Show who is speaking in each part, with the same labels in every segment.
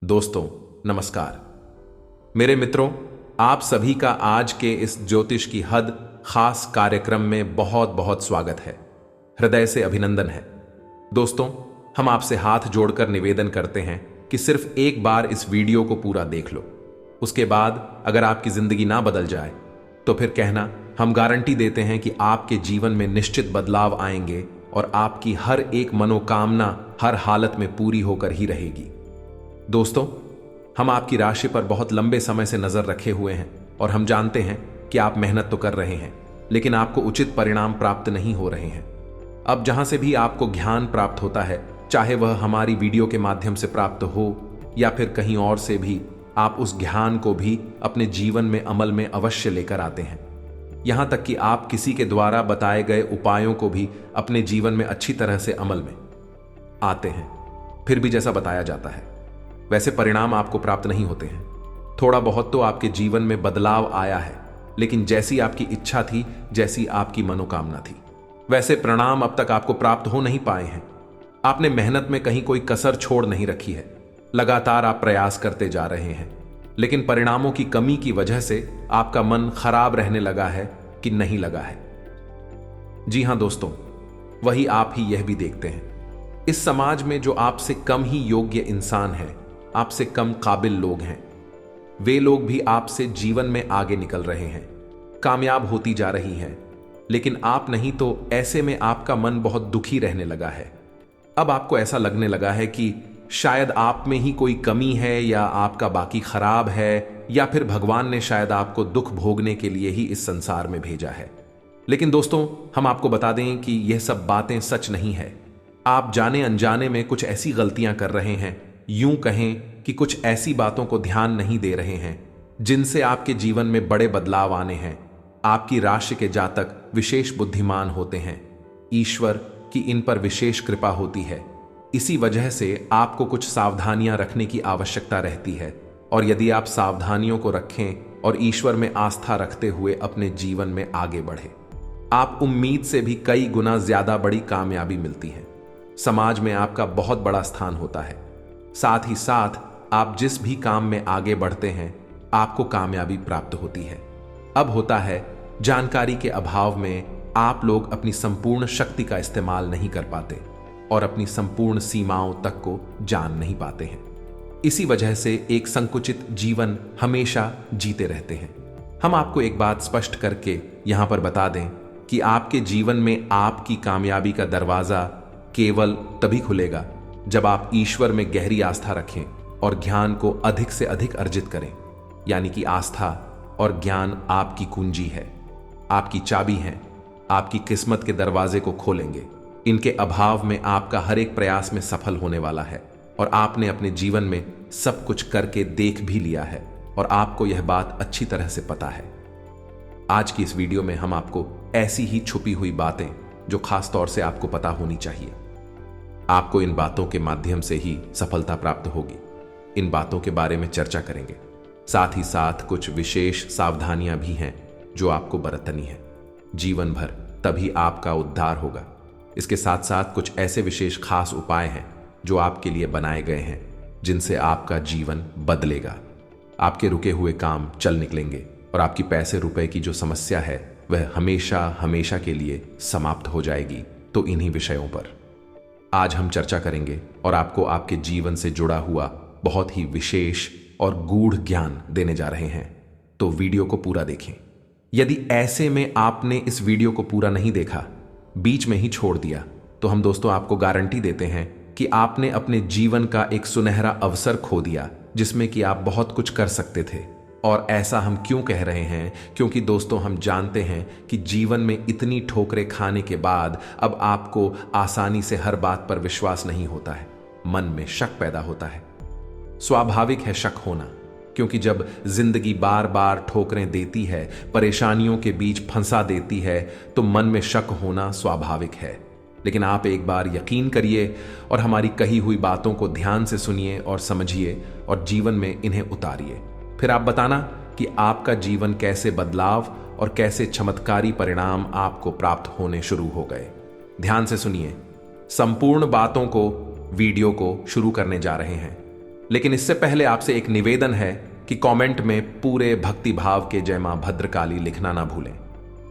Speaker 1: दोस्तों नमस्कार। मेरे मित्रों, आप सभी का आज के इस ज्योतिष की हद खास कार्यक्रम में बहुत बहुत स्वागत है। हृदय से अभिनंदन है। दोस्तों, हम आपसे हाथ जोड़कर निवेदन करते हैं कि सिर्फ एक बार इस वीडियो को पूरा देख लो। उसके बाद अगर आपकी जिंदगी ना बदल जाए तो फिर कहना, हम गारंटी देते हैं कि आपके जीवन में निश्चित बदलाव आएंगे और आपकी हर एक मनोकामना हर हालत में पूरी होकर ही रहेगी। दोस्तों, हम आपकी राशि पर बहुत लंबे समय से नजर रखे हुए हैं और हम जानते हैं कि आप मेहनत तो कर रहे हैं, लेकिन आपको उचित परिणाम प्राप्त नहीं हो रहे हैं। अब जहां से भी आपको ज्ञान प्राप्त होता है, चाहे वह हमारी वीडियो के माध्यम से प्राप्त हो या फिर कहीं और से भी, आप उस ज्ञान को भी अपने जीवन में अमल में अवश्य लेकर आते हैं। यहां तक कि आप किसी के द्वारा बताए गए उपायों को भी अपने जीवन में अच्छी तरह से अमल में आते हैं। फिर भी जैसा बताया जाता है वैसे परिणाम आपको प्राप्त नहीं होते हैं। थोड़ा बहुत तो आपके जीवन में बदलाव आया है, लेकिन जैसी आपकी इच्छा थी, जैसी आपकी मनोकामना थी, वैसे परिणाम अब तक आपको प्राप्त हो नहीं पाए हैं। आपने मेहनत में कहीं कोई कसर छोड़ नहीं रखी है। लगातार आप प्रयास करते जा रहे हैं, लेकिन परिणामों की कमी की वजह से आपका मन खराब रहने लगा है कि नहीं लगा है। जी हां दोस्तों, वही आप ही यह भी देखते हैं। इस समाज में जो आपसे कम ही योग्य इंसान है, आपसे कम काबिल लोग हैं, वे लोग भी आपसे जीवन में आगे निकल रहे हैं, कामयाब होती जा रही हैं, लेकिन आप नहीं। तो ऐसे में आपका मन बहुत दुखी रहने लगा है। अब आपको ऐसा लगने लगा है कि शायद आप में ही कोई कमी है, या आपका बाकी खराब है, या फिर भगवान ने शायद आपको दुख भोगने के लिए ही इस संसार में भेजा है। लेकिन दोस्तों, हम आपको बता दें कि यह सब बातें सच नहीं है। आप जाने अनजाने में कुछ ऐसी गलतियां कर रहे हैं, यूं कहें कि कुछ ऐसी बातों को ध्यान नहीं दे रहे हैं जिनसे आपके जीवन में बड़े बदलाव आने हैं। आपकी राशि के जातक विशेष बुद्धिमान होते हैं। ईश्वर की इन पर विशेष कृपा होती है। इसी वजह से आपको कुछ सावधानियां रखने की आवश्यकता रहती है, और यदि आप सावधानियों को रखें और ईश्वर में आस्था रखते हुए अपने जीवन में आगे बढ़े, आप उम्मीद से भी कई गुना ज्यादा बड़ी कामयाबी मिलती है। समाज में आपका बहुत बड़ा स्थान होता है। साथ ही साथ आप जिस भी काम में आगे बढ़ते हैं, आपको कामयाबी प्राप्त होती है। अब होता है, जानकारी के अभाव में आप लोग अपनी संपूर्ण शक्ति का इस्तेमाल नहीं कर पाते और अपनी संपूर्ण सीमाओं तक को जान नहीं पाते हैं। इसी वजह से एक संकुचित जीवन हमेशा जीते रहते हैं। हम आपको एक बात स्पष्ट करके यहां पर बता दें कि आपके जीवन में आपकी कामयाबी का दरवाजा केवल तभी खुलेगा जब आप ईश्वर में गहरी आस्था रखें और ज्ञान को अधिक से अधिक अर्जित करें। यानी कि आस्था और ज्ञान आपकी कुंजी है, आपकी चाबी है, आपकी किस्मत के दरवाजे को खोलेंगे। इनके अभाव में आपका हर एक प्रयास में सफल होने वाला है, और आपने अपने जीवन में सब कुछ करके देख भी लिया है और आपको यह बात अच्छी तरह से पता है। आज की इस वीडियो में हम आपको ऐसी ही छुपी हुई बातें जो खास तौर से आपको पता होनी चाहिए, आपको इन बातों के माध्यम से ही सफलता प्राप्त होगी, इन बातों के बारे में चर्चा करेंगे। साथ ही साथ कुछ विशेष सावधानियां भी हैं जो आपको बरतनी है। जीवन भर तभी आपका उद्धार होगा। इसके साथ साथ कुछ ऐसे विशेष खास उपाय हैं जो आपके लिए बनाए गए हैं, जिनसे आपका जीवन बदलेगा। आपके रुके हुए काम चल निकलेंगे और आपकी पैसे रुपए की जो समस्या है वह हमेशा हमेशा के लिए समाप्त हो जाएगी। तो इन्हीं विषयों पर आज हम चर्चा करेंगे और आपको आपके जीवन से जुड़ा हुआ बहुत ही विशेष और गूढ़ ज्ञान देने जा रहे हैं। तो वीडियो को पूरा देखें। यदि ऐसे में आपने इस वीडियो को पूरा नहीं देखा, बीच में ही छोड़ दिया, तो हम दोस्तों आपको गारंटी देते हैं कि आपने अपने जीवन का एक सुनहरा अवसर खो दिया, जिसमें कि आप बहुत कुछ कर सकते थे। और ऐसा हम क्यों कह रहे हैं? क्योंकि दोस्तों, हम जानते हैं कि जीवन में इतनी ठोकरें खाने के बाद अब आपको आसानी से हर बात पर विश्वास नहीं होता है। मन में शक पैदा होता है। स्वाभाविक है शक होना, क्योंकि जब जिंदगी बार बार ठोकरें देती है, परेशानियों के बीच फंसा देती है, तो मन में शक होना स्वाभाविक है। लेकिन आप एक बार यकीन करिए और हमारी कही हुई बातों को ध्यान से सुनिए और समझिए और जीवन में इन्हें उतारिए। फिर आप बताना कि आपका जीवन कैसे बदलाव और कैसे चमत्कारी परिणाम आपको प्राप्त होने शुरू हो गए। ध्यान से सुनिए। संपूर्ण बातों को, वीडियो को शुरू करने जा रहे हैं। लेकिन इससे पहले आपसे एक निवेदन है कि कमेंट में पूरे भक्ति भाव के जय मां भद्रकाली लिखना ना भूलें।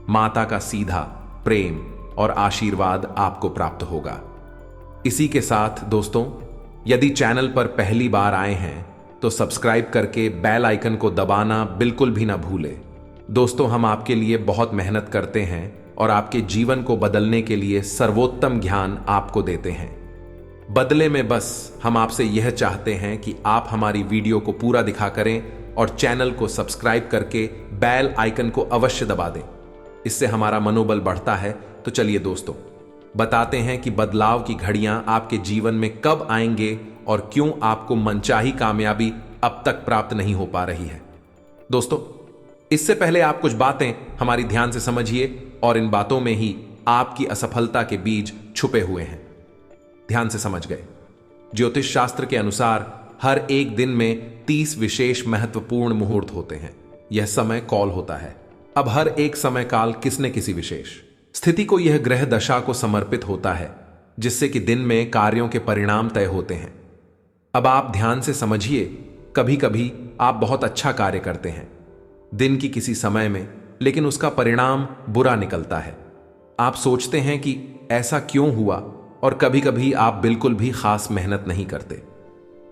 Speaker 1: माता का सीधा प्रेम और आशीर्वाद आपको प्राप्त होगा। इसी के साथ दोस्तों, यदि चैनल पर पहली बार आए हैं तो सब्सक्राइब करके बेल आइकन को दबाना बिल्कुल भी ना भूलें। दोस्तों, हम आपके लिए बहुत मेहनत करते हैं और आपके जीवन को बदलने के लिए सर्वोत्तम ज्ञान आपको देते हैं। बदले में बस हम आपसे यह चाहते हैं कि आप हमारी वीडियो को पूरा दिखा करें और चैनल को सब्सक्राइब करके बेल आइकन को अवश्य दबा दें। इससे हमारा मनोबल बढ़ता है। तो चलिए दोस्तों, बताते हैं कि बदलाव की घड़ियां आपके जीवन में कब आएंगे और क्यों आपको मनचाही कामयाबी अब तक प्राप्त नहीं हो पा रही है। दोस्तों, इससे पहले आप कुछ बातें हमारी ध्यान से समझिए और इन बातों में ही आपकी असफलता के बीज छुपे हुए हैं। ध्यान से समझ गए। ज्योतिष शास्त्र के अनुसार हर एक दिन में 30 विशेष महत्वपूर्ण मुहूर्त होते हैं। यह समय कॉल होता है। अब हर एक समय काल किसी न किसी विशेष स्थिति को यह ग्रह दशा को समर्पित होता है, जिससे कि दिन में कार्यों के परिणाम तय होते हैं। अब आप ध्यान से समझिए, कभी कभी आप बहुत अच्छा कार्य करते हैं दिन की किसी समय में, लेकिन उसका परिणाम बुरा निकलता है। आप सोचते हैं कि ऐसा क्यों हुआ, और कभी कभी आप बिल्कुल भी खास मेहनत नहीं करते,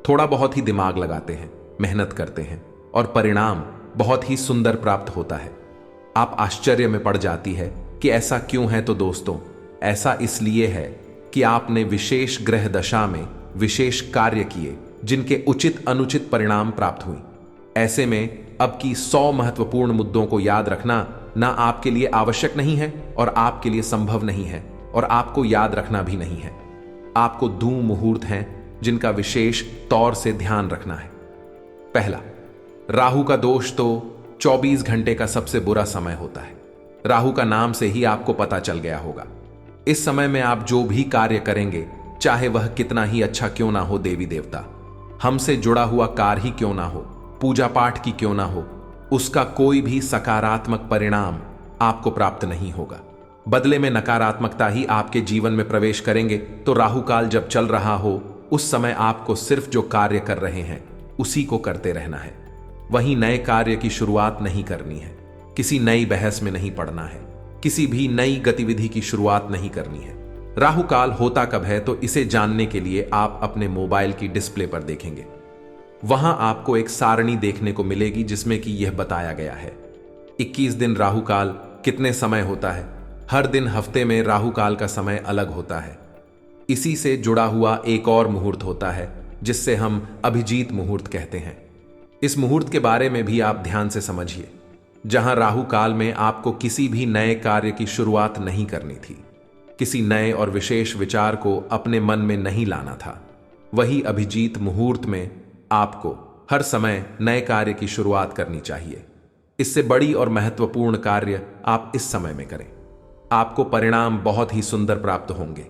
Speaker 1: थोड़ा बहुत ही दिमाग लगाते हैं, मेहनत करते हैं और परिणाम बहुत ही सुंदर प्राप्त होता है। आप आश्चर्य में पड़ जाती है कि ऐसा क्यों है। तो दोस्तों, ऐसा इसलिए है कि आपने विशेष ग्रह दशा में विशेष कार्य किए जिनके उचित अनुचित परिणाम प्राप्त हुई। ऐसे में अब की 100 महत्वपूर्ण मुद्दों को याद रखना ना आपके लिए आवश्यक नहीं है और आपके लिए संभव नहीं है, और आपको याद रखना भी नहीं है। आपको 2 मुहूर्त हैं जिनका विशेष तौर से ध्यान रखना है। पहला, राहु का दोष तो 24 घंटे का सबसे बुरा समय होता है। राहु का नाम से ही आपको पता चल गया होगा। इस समय में आप जो भी कार्य करेंगे, चाहे वह कितना ही अच्छा क्यों ना हो, देवी देवता हमसे जुड़ा हुआ कार्य ही क्यों ना हो, पूजा पाठ की क्यों ना हो, उसका कोई भी सकारात्मक परिणाम आपको प्राप्त नहीं होगा। बदले में नकारात्मकता ही आपके जीवन में प्रवेश करेंगे। तो राहु काल जब चल रहा हो, उस समय आपको सिर्फ जो कार्य कर रहे हैं उसी को करते रहना है। वहीं नए कार्य की शुरुआत नहीं करनी है, किसी नई बहस में नहीं पड़ना है, किसी भी नई गतिविधि की शुरुआत नहीं करनी है। राहु काल होता कब है, तो इसे जानने के लिए आप अपने मोबाइल की डिस्प्ले पर देखेंगे। वहां आपको एक सारणी देखने को मिलेगी जिसमें कि यह बताया गया है 21 दिन राहु काल कितने समय होता है। हर दिन हफ्ते में राहु काल का समय अलग होता है। इसी से जुड़ा हुआ एक और मुहूर्त होता है जिससे हम अभिजीत मुहूर्त कहते हैं। इस मुहूर्त के बारे में भी आप ध्यान से समझिए। जहां राहु काल में आपको किसी भी नए कार्य की शुरुआत नहीं करनी थी, किसी नए और विशेष विचार को अपने मन में नहीं लाना था, वही अभिजीत मुहूर्त में आपको हर समय नए कार्य की शुरुआत करनी चाहिए। इससे बड़ी और महत्वपूर्ण कार्य आप इस समय में करें। आपको परिणाम बहुत ही सुंदर प्राप्त होंगे।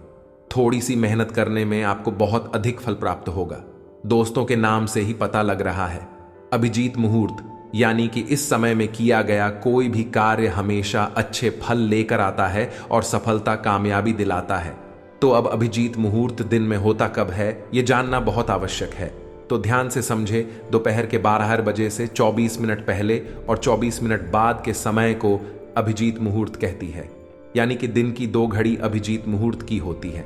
Speaker 1: थोड़ी सी मेहनत करने में आपको बहुत अधिक फल प्राप्त होगा। दोस्तों के नाम से ही पता लग रहा है, अभिजीत मुहूर्त यानी कि इस समय में किया गया कोई भी कार्य हमेशा अच्छे फल लेकर आता है और सफलता कामयाबी दिलाता है। तो अब अभिजीत मुहूर्त दिन में होता कब है, यह जानना बहुत आवश्यक है। तो ध्यान से समझे। दोपहर के 12 बजे से 24 मिनट पहले और 24 मिनट बाद के समय को अभिजीत मुहूर्त कहती है। यानी कि दिन की 2 घड़ी अभिजीत मुहूर्त की होती है।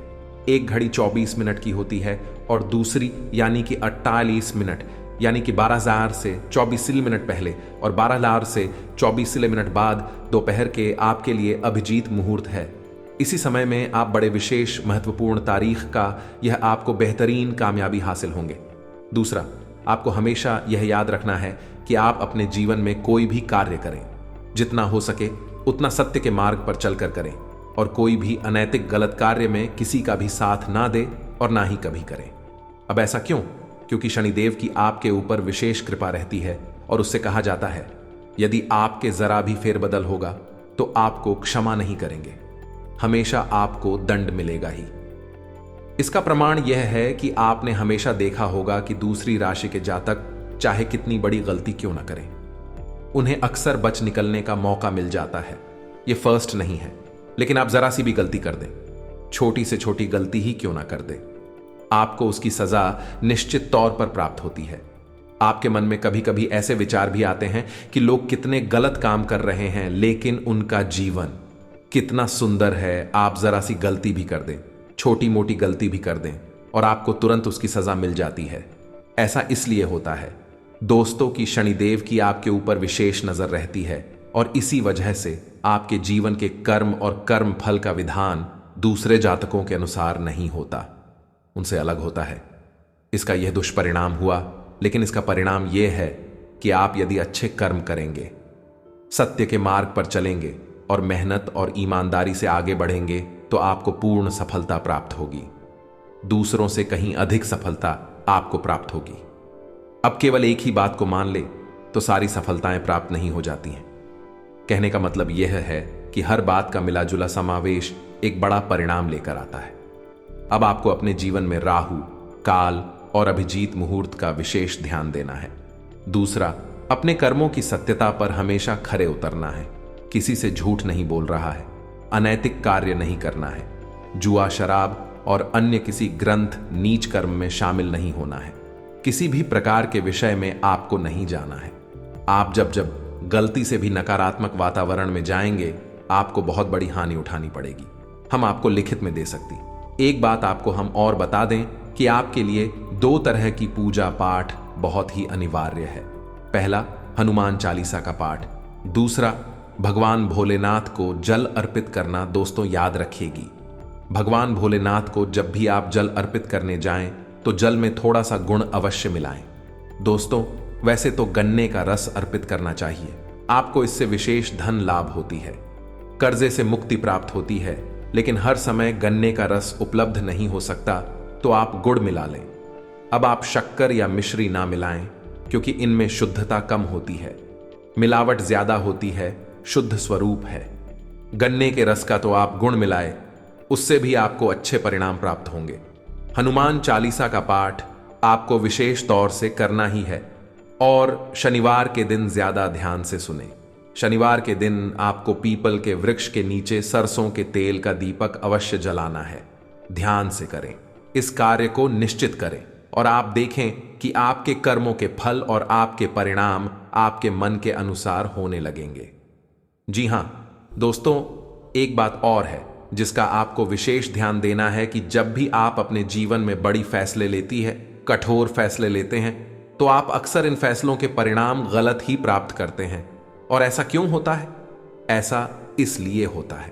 Speaker 1: एक घड़ी 24 मिनट की होती है और दूसरी यानी कि 48 मिनट यानी कि 12,000 से 24 मिनट पहले और 12,000 से 24 मिनट बाद दोपहर के आपके लिए अभिजीत मुहूर्त है। इसी समय में आप बड़े विशेष महत्वपूर्ण तारीख का यह आपको बेहतरीन कामयाबी हासिल होंगे। दूसरा, आपको हमेशा यह याद रखना है कि आप अपने जीवन में कोई भी कार्य करें, जितना हो सके उतना सत्य के मार्ग पर चलकर करें और कोई भी अनैतिक गलत कार्य में किसी का भी साथ ना दे और ना ही कभी करें। अब ऐसा क्यों? क्योंकि शनिदेव की आपके ऊपर विशेष कृपा रहती है और उससे कहा जाता है यदि आपके जरा भी फेरबदल होगा तो आपको क्षमा नहीं करेंगे, हमेशा आपको दंड मिलेगा ही। इसका प्रमाण यह है कि आपने हमेशा देखा होगा कि दूसरी राशि के जातक चाहे कितनी बड़ी गलती क्यों ना करें, उन्हें अक्सर बच निकलने का मौका मिल जाता है। यह फर्स्ट नहीं है, लेकिन आप जरा सी भी गलती कर दें, छोटी से छोटी गलती ही क्यों ना कर दें, आपको उसकी सजा निश्चित तौर पर प्राप्त होती है। आपके मन में कभी कभी ऐसे विचार भी आते हैं कि लोग कितने गलत काम कर रहे हैं, लेकिन उनका जीवन कितना सुंदर है। आप जरा सी गलती भी कर दें, छोटी मोटी गलती भी कर दें, और आपको तुरंत उसकी सजा मिल जाती है। ऐसा इसलिए होता है दोस्तों की शनिदेव की आपके ऊपर विशेष नजर रहती है, और इसी वजह से आपके जीवन के कर्म और कर्म फल का विधान दूसरे जातकों के अनुसार नहीं होता, उनसे अलग होता है। इसका यह दुष्परिणाम हुआ, लेकिन इसका परिणाम यह है कि आप यदि अच्छे कर्म करेंगे, सत्य के मार्ग पर चलेंगे और मेहनत और ईमानदारी से आगे बढ़ेंगे तो आपको पूर्ण सफलता प्राप्त होगी। दूसरों से कहीं अधिक सफलता आपको प्राप्त होगी। अब केवल एक ही बात को मान ले तो सारी सफलताएं प्राप्त नहीं हो जाती हैं। कहने का मतलब यह है कि हर बात का मिला जुला समावेश एक बड़ा परिणाम लेकर आता है। अब आपको अपने जीवन में राहु, काल और अभिजीत मुहूर्त का विशेष ध्यान देना है। दूसरा, अपने कर्मों की सत्यता पर हमेशा खरे उतरना है। किसी से झूठ नहीं बोल रहा है, अनैतिक कार्य नहीं करना है, जुआ, शराब और अन्य किसी ग्रंथ नीच कर्म में शामिल नहीं होना है। किसी भी प्रकार के विषय में आपको नहीं जाना है। आप जब गलती से भी नकारात्मक वातावरण में जाएंगे, आपको बहुत बड़ी हानि उठानी पड़ेगी। हम आपको लिखित में दे सकती। एक बात आपको हम और बता दें कि आपके लिए 2 तरह की पूजा पाठ बहुत ही अनिवार्य है। पहला, हनुमान चालीसा का पाठ। दूसरा, भगवान भोलेनाथ को जल अर्पित करना। दोस्तों याद रखिएगी, भगवान भोलेनाथ को जब भी आप जल अर्पित करने जाएं तो जल में थोड़ा सा गुण अवश्य मिलाएं। दोस्तों, वैसे तो गन्ने का रस अर्पित करना चाहिए, आपको इससे विशेष धन लाभ होती है, कर्जे से मुक्ति प्राप्त होती है। लेकिन हर समय गन्ने का रस उपलब्ध नहीं हो सकता तो आप गुड़ मिला लें। अब आप शक्कर या मिश्री ना मिलाएं, क्योंकि इनमें शुद्धता कम होती है, मिलावट ज्यादा होती है, शुद्ध स्वरूप है। गन्ने के रस का तो आप गुण मिलाए, उससे भी आपको अच्छे परिणाम प्राप्त होंगे। हनुमान चालीसा का पाठ आपको विशेष तौर से करना ही है, और शनिवार के दिन ज्यादा ध्यान से सुने। शनिवार के दिन आपको पीपल के वृक्ष के नीचे सरसों के तेल का दीपक अवश्य जलाना है। ध्यान से करें, इस कार्य को निश्चित करें, और आप देखें कि आपके कर्मों के फल और आपके परिणाम आपके मन के अनुसार होने लगेंगे। जी हां दोस्तों, एक बात और है जिसका आपको विशेष ध्यान देना है कि जब भी आप अपने जीवन में बड़ी फैसले लेती है, कठोर फैसले लेते हैं, तो आप अक्सर इन फैसलों के परिणाम गलत ही प्राप्त करते हैं। और ऐसा क्यों होता है? ऐसा इसलिए होता है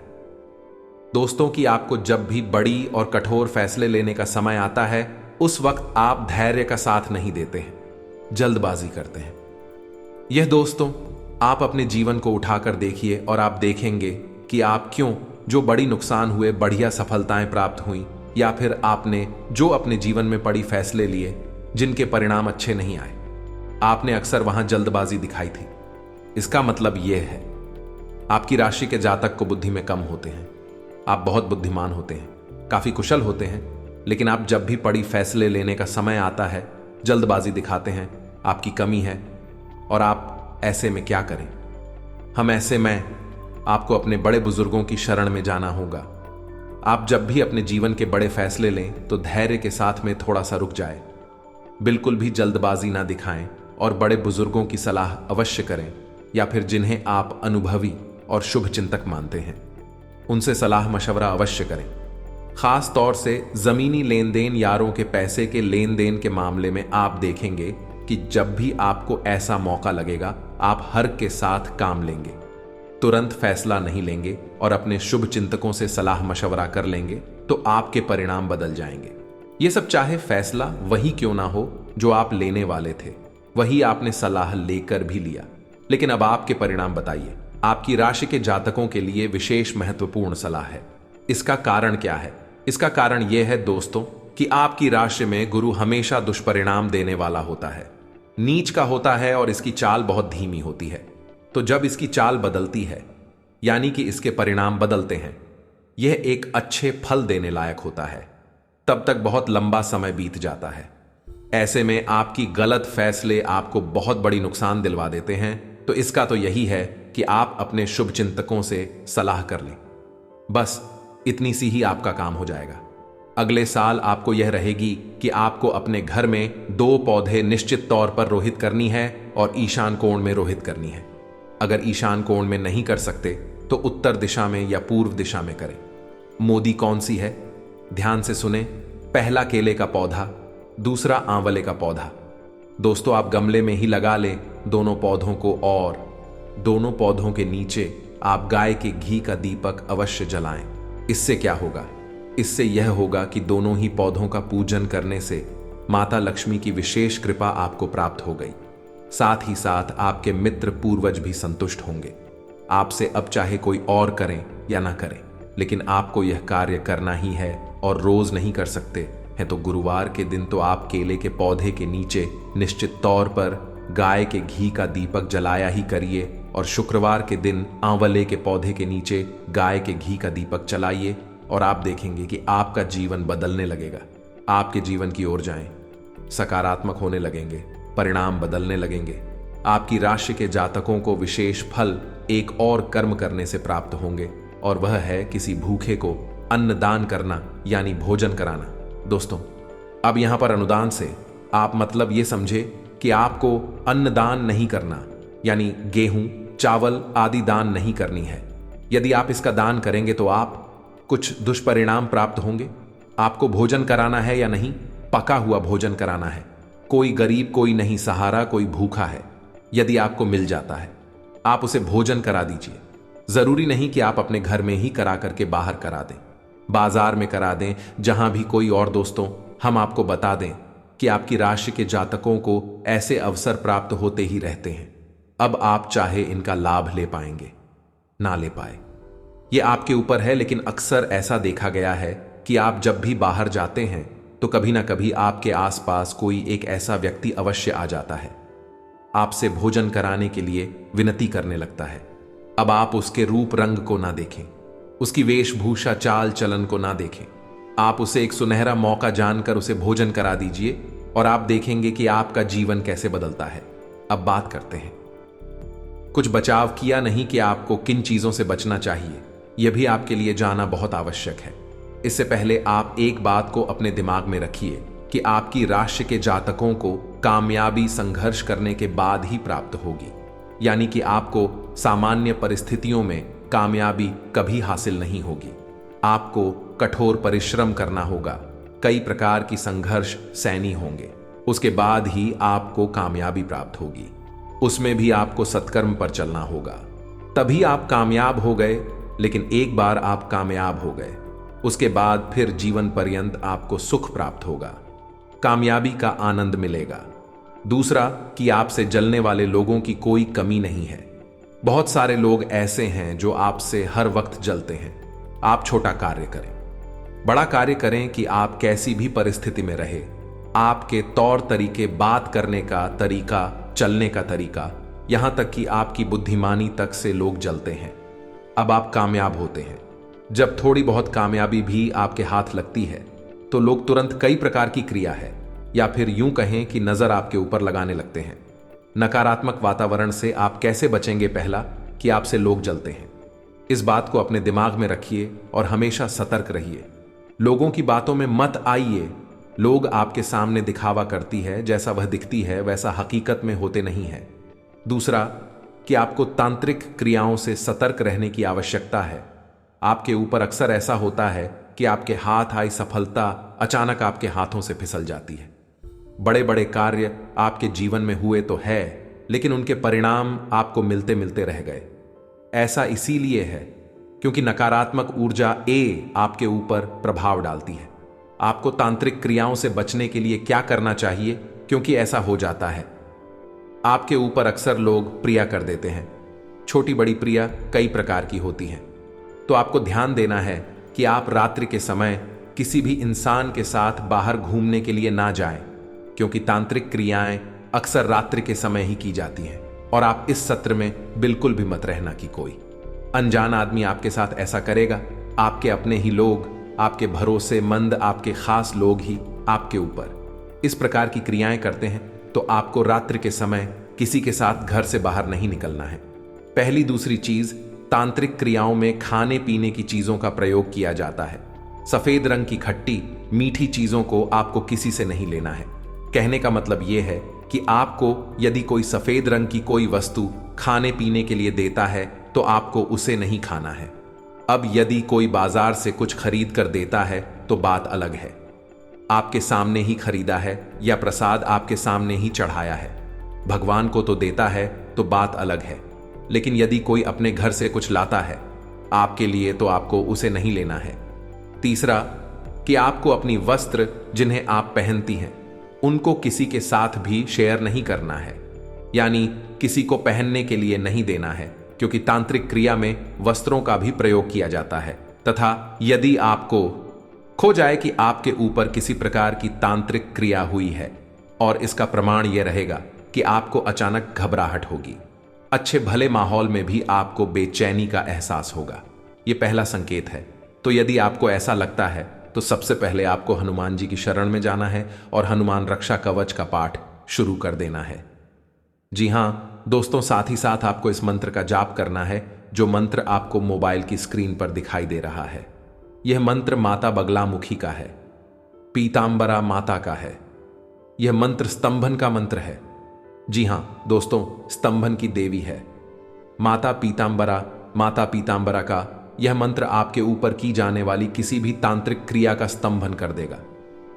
Speaker 1: दोस्तों कि आपको जब भी बड़ी और कठोर फैसले लेने का समय आता है, उस वक्त आप धैर्य का साथ नहीं देते हैं, जल्दबाजी करते हैं। यह दोस्तों आप अपने जीवन को उठाकर देखिए और आप देखेंगे कि आप क्यों जो बड़ी नुकसान हुए, बढ़िया सफलताएं प्राप्त हुई, या फिर आपने जो अपने जीवन में बड़ी फैसले लिए जिनके परिणाम अच्छे नहीं आए, आपने अक्सर वहां जल्दबाजी दिखाई थी। इसका मतलब यह है आपकी राशि के जातक को बुद्धि में कम होते हैं। आप बहुत बुद्धिमान होते हैं, काफी कुशल होते हैं, लेकिन आप जब भी बड़ी फैसले लेने का समय आता है, जल्दबाजी दिखाते हैं। आपकी कमी है, और आप ऐसे में क्या करें? हम ऐसे में आपको अपने बड़े बुजुर्गों की शरण में जाना होगा। आप जब भी अपने जीवन के बड़े फैसले लें तो धैर्य के साथ में थोड़ा सा रुक जाए, बिल्कुल भी जल्दबाजी ना दिखाएं, और बड़े बुजुर्गों की सलाह अवश्य करें, या फिर जिन्हें आप अनुभवी और शुभ चिंतक मानते हैं उनसे सलाह मशवरा अवश्य करें। खास तौर से जमीनी लेन देन, यारों के पैसे के लेन देन के मामले में आप देखेंगे कि जब भी आपको ऐसा मौका लगेगा, आप हर के साथ काम लेंगे, तुरंत फैसला नहीं लेंगे और अपने शुभ चिंतकों से सलाह मशवरा कर लेंगे, तो आपके परिणाम बदल जाएंगे। ये सब चाहे फैसला वही क्यों ना हो जो आप लेने वाले थे, वही आपने सलाह लेकर भी लिया, लेकिन अब आपके परिणाम बताइए। आपकी राशि के जातकों के लिए विशेष महत्वपूर्ण सलाह है। इसका कारण क्या है? इसका कारण यह है दोस्तों कि आपकी राशि में गुरु हमेशा दुष्परिणाम देने वाला होता है, नीच का होता है, और इसकी चाल बहुत धीमी होती है। तो जब इसकी चाल बदलती है, यानी कि इसके परिणाम बदलते हैं, यह एक अच्छे फल देने लायक होता है, तब तक बहुत लंबा समय बीत जाता है। ऐसे में आपकी गलत फैसले आपको बहुत बड़ी नुकसान दिलवा देते हैं। तो इसका तो यही है कि आप अपने शुभ चिंतकों से सलाह कर लें, बस इतनी सी ही आपका काम हो जाएगा। अगले साल आपको यह रहेगी कि आपको अपने घर में 2 पौधे निश्चित तौर पर रोहित करनी है और ईशान कोण में रोहित करनी है। अगर ईशान कोण में नहीं कर सकते तो उत्तर दिशा में या पूर्व दिशा में करें। मोदी कौन सी है? ध्यान से सुने। पहला केले का पौधा, दूसरा आंवले का पौधा। दोस्तों, आप गमले में ही लगा लें दोनों पौधों को, और दोनों पौधों के नीचे आप गाय के घी का दीपक अवश्य जलाएं। इससे क्या होगा? इससे यह होगा कि दोनों ही पौधों का पूजन करने से माता लक्ष्मी की विशेष कृपा आपको प्राप्त हो गई। साथ ही साथ आपके मित्र पूर्वज भी संतुष्ट होंगे। आपसे अब चाहे कोई और करें या ना करें, लेकिन आपको यह कार्य करना ही है, और रोज नहीं कर सकते हैं तो गुरुवार के दिन तो आप केले के पौधे के नीचे निश्चित तौर पर गाय के घी का दीपक जलाया ही करिए, और शुक्रवार के दिन आंवले के पौधे के नीचे गाय के घी का दीपक जलाइए, और आप देखेंगे कि आपका जीवन बदलने लगेगा। आपके जीवन की ओर जाएं, सकारात्मक होने लगेंगे, परिणाम बदलने लगेंगे। आपकी राशि के जातकों को विशेष फल एक और कर्म करने से प्राप्त होंगे, और वह है किसी भूखे को अन्नदान करना, यानी भोजन कराना। दोस्तों, अब यहां पर अनुदान से आप मतलब ये समझे कि आपको अन्नदान नहीं करना, यानी गेहूं, चावल आदि दान नहीं करनी है। यदि आप इसका दान करेंगे तो आप कुछ दुष्परिणाम प्राप्त होंगे। आपको भोजन कराना है या नहीं? पका हुआ भोजन कराना है। कोई गरीब, कोई नहीं सहारा, कोई भूखा है, यदि आपको मिल जाता है आप उसे भोजन करा दीजिए। जरूरी नहीं कि आप अपने घर में ही करा करके बाहर करा दें, बाजार में करा दें, जहां भी कोई और। दोस्तों, हम आपको बता दें कि आपकी राशि के जातकों को ऐसे अवसर प्राप्त होते ही रहते हैं। अब आप चाहे इनका लाभ ले पाएंगे, ना ले पाए, यह आपके ऊपर है, लेकिन अक्सर ऐसा देखा गया है कि आप जब भी बाहर जाते हैं तो कभी ना कभी आपके आसपास कोई एक ऐसा व्यक्ति अवश्य आ जाता है, आपसे भोजन कराने के लिए विनती करने लगता है। अब आप उसके रूप रंग को ना देखें, उसकी वेशभूषा चाल चलन को ना देखें। आप उसे एक सुनहरा मौका जानकर उसे भोजन करा दीजिए, और आप देखेंगे कि आपका जीवन कैसे बदलता है। अब बात करते हैं, कुछ बचाव किया नहीं कि आपको किन चीजों से बचना चाहिए, यह भी आपके लिए जाना बहुत आवश्यक है। इससे पहले आप एक बात को अपने दिमाग में रखिए कि आपकी राशि के जातकों को कामयाबी संघर्ष करने के बाद ही प्राप्त होगी, यानी कि आपको सामान्य परिस्थितियों में कामयाबी कभी हासिल नहीं होगी। आपको कठोर परिश्रम करना होगा, कई प्रकार की संघर्ष सहनी होंगे, उसके बाद ही आपको कामयाबी प्राप्त होगी। उसमें भी आपको सत्कर्म पर चलना होगा, तभी आप कामयाब हो गए। लेकिन एक बार आप कामयाब हो गए, उसके बाद फिर जीवन पर्यंत आपको सुख प्राप्त होगा, कामयाबी का आनंद मिलेगा। दूसरा कि आपसे जलने वाले लोगों की कोई कमी नहीं है। बहुत सारे लोग ऐसे हैं जो आपसे हर वक्त जलते हैं। आप छोटा कार्य करें, बड़ा कार्य करें कि आप कैसी भी परिस्थिति में रहे, आपके तौर तरीके, बात करने का तरीका, चलने का तरीका, यहां तक कि आपकी बुद्धिमानी तक से लोग जलते हैं। अब आप कामयाब होते हैं। जब थोड़ी बहुत कामयाबी भी आपके हाथ लगती है तो लोग तुरंत कई प्रकार की क्रिया है, या फिर यूं कहें कि नजर आपके ऊपर लगाने लगते हैं। नकारात्मक वातावरण से आप कैसे बचेंगे? पहला कि आपसे लोग जलते हैं। इस बात को अपने दिमाग में रखिए और हमेशा सतर्क रहिए। लोगों की बातों में मत आइए। लोग आपके सामने दिखावा करती है, जैसा वह दिखती है वैसा हकीकत में होते नहीं है। दूसरा कि आपको तांत्रिक क्रियाओं से सतर्क रहने की आवश्यकता है। आपके ऊपर अक्सर ऐसा होता है कि आपके हाथ आई सफलता अचानक आपके हाथों से फिसल जाती है। बड़े बड़े कार्य आपके जीवन में हुए तो है, लेकिन उनके परिणाम आपको मिलते मिलते रह गए। ऐसा इसीलिए है क्योंकि नकारात्मक ऊर्जा आपके ऊपर प्रभाव डालती है। आपको तांत्रिक क्रियाओं से बचने के लिए क्या करना चाहिए? क्योंकि ऐसा हो जाता है, आपके ऊपर अक्सर लोग प्रिया कर देते हैं। छोटी बड़ी प्रिया कई प्रकार की होती हैं, तो आपको ध्यान देना है कि आप रात्रि के समय किसी भी इंसान के साथ बाहर घूमने के लिए ना जाएं, क्योंकि तांत्रिक क्रियाएं अक्सर रात्रि के समय ही की जाती हैं। और आप इस सत्र में बिल्कुल भी मत रहना कि कोई अनजान आदमी आपके साथ ऐसा करेगा। आपके अपने ही लोग, आपके भरोसेमंद, आपके खास लोग ही आपके ऊपर इस प्रकार की क्रियाएं करते हैं, तो आपको रात्रि के समय किसी के साथ घर से बाहर नहीं निकलना है। पहली दूसरी चीज, तांत्रिक क्रियाओं में खाने पीने की चीजों का प्रयोग किया जाता है। सफेद रंग की खट्टी मीठी चीजों को आपको किसी से नहीं लेना है। कहने का मतलब यह है कि आपको यदि कोई सफेद रंग की कोई वस्तु खाने पीने के लिए देता है तो आपको उसे नहीं खाना है। अब यदि कोई बाजार से कुछ खरीद कर देता है तो बात अलग है। आपके सामने ही खरीदा है या प्रसाद आपके सामने ही चढ़ाया है, भगवान को तो देता है तो बात अलग है। लेकिन यदि कोई अपने घर से कुछ लाता है आपके लिए तो आपको उसे नहीं लेना है। तीसरा, कि आपको अपनी वस्त्र जिन्हें आप पहनती हैं उनको किसी के साथ भी शेयर नहीं करना है, यानी किसी को पहनने के लिए नहीं देना है, क्योंकि तांत्रिक क्रिया में वस्त्रों का भी प्रयोग किया जाता है। तथा यदि आपको खो जाए कि आपके ऊपर किसी प्रकार की तांत्रिक क्रिया हुई है और इसका प्रमाण यह रहेगा कि आपको अचानक घबराहट होगी, अच्छे भले माहौल में भी आपको बेचैनी का एहसास होगा, यह पहला संकेत है। तो यदि आपको ऐसा लगता है तो सबसे पहले आपको हनुमान जी की शरण में जाना है और हनुमान रक्षा कवच का पाठ शुरू कर देना है। जी हां दोस्तों, साथ ही साथ आपको इस मंत्र का जाप करना है, जो मंत्र आपको मोबाइल की स्क्रीन पर दिखाई दे रहा है। यह मंत्र माता बगलामुखी का है, पीतांबरा माता का है। यह मंत्र स्तंभन का मंत्र है। जी हां दोस्तों, स्तंभन की देवी है माता पीतांबरा का यह मंत्र आपके ऊपर की जाने वाली किसी भी तांत्रिक क्रिया का स्तंभन कर देगा,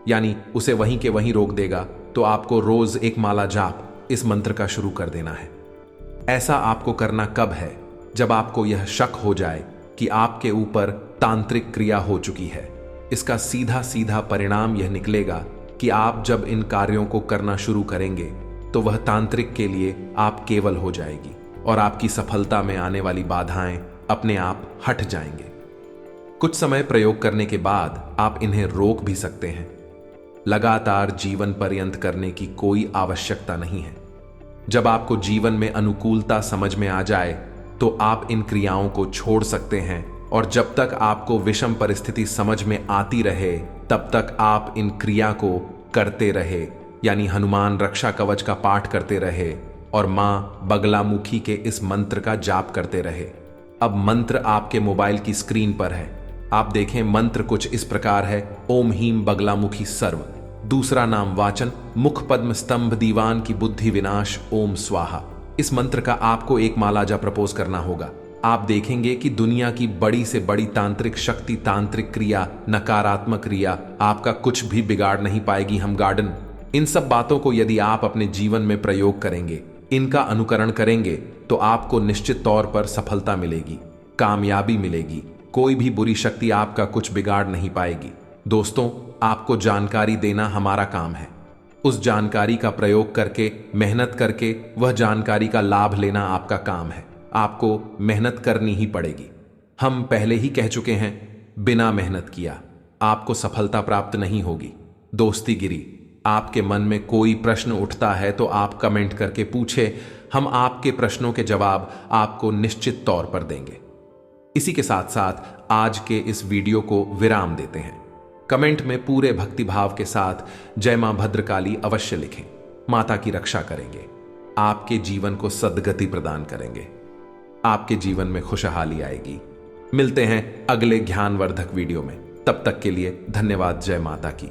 Speaker 1: यानी उसे वहीं के वहीं रोक देगा। तो आपको रोज एक माला जाप इस मंत्र का शुरू कर देना है। ऐसा आपको करना कब है? जब आपको यह शक हो जाए कि आपके ऊपर तांत्रिक क्रिया हो चुकी है। इसका सीधा सीधा परिणाम यह निकलेगा कि आप जब इन कार्यों को करना शुरू करेंगे तो वह तांत्रिक के लिए आप केवल हो जाएगी और आपकी सफलता में आने वाली बाधाएं अपने आप हट जाएंगे। कुछ समय प्रयोग करने के बाद आप इन्हें रोक भी सकते हैं। लगातार जीवन पर्यंत करने की कोई आवश्यकता नहीं है। जब आपको जीवन में अनुकूलता समझ में आ जाए तो आप इन क्रियाओं को छोड़ सकते हैं, और जब तक आपको विषम परिस्थिति समझ में आती रहे तब तक आप इन क्रिया को करते रहे, यानी हनुमान रक्षा कवच का पाठ करते रहे और मां बगलामुखी के इस मंत्र का जाप करते रहे। अब मंत्र आपके मोबाइल की स्क्रीन पर है। आप देखें, मंत्र कुछ इस प्रकार है: ओम हीम बगलामुखी सर्व। दूसरा नाम वाचन, मुख पद्म स्तंभ दीवान की बुद्धि विनाश ओम स्वाहा। इस मंत्र का आपको एक माला जा प्रपोज करना होगा। आप देखेंगे कि दुनिया की बड़ी से बड़ी तांत्रिक शक्ति, तांत्रिक क्रिया, नकारात्मक क्रिया आपका कुछ भी बिगाड़ नहीं पाएगी। हम गार्डन इन सब बातों को यदि आप अपने जीवन में प्रयोग करेंगे, इनका अनुकरण करेंगे, तो आपको निश्चित तौर पर सफलता मिलेगी, कामयाबी मिलेगी। कोई भी बुरी शक्ति आपका कुछ बिगाड़ नहीं पाएगी। दोस्तों, आपको जानकारी देना हमारा काम है। उस जानकारी का प्रयोग करके, मेहनत करके वह जानकारी का लाभ लेना आपका काम है। आपको मेहनत करनी ही पड़ेगी। हम पहले ही कह चुके हैं, बिना मेहनत किया आपको सफलता प्राप्त नहीं होगी। दोस्तीगिरी, आपके मन में कोई प्रश्न उठता है तो आप कमेंट करके पूछे, हम आपके प्रश्नों के जवाब आपको निश्चित तौर पर देंगे। इसी के साथ साथ आज के इस वीडियो को विराम देते हैं। कमेंट में पूरे भक्तिभाव के साथ जय मां भद्रकाली अवश्य लिखें। माता की रक्षा करेंगे, आपके जीवन को सद्गति प्रदान करेंगे, आपके जीवन में खुशहाली आएगी। मिलते हैं अगले ज्ञानवर्धक वीडियो में। तब तक के लिए धन्यवाद। जय माता की।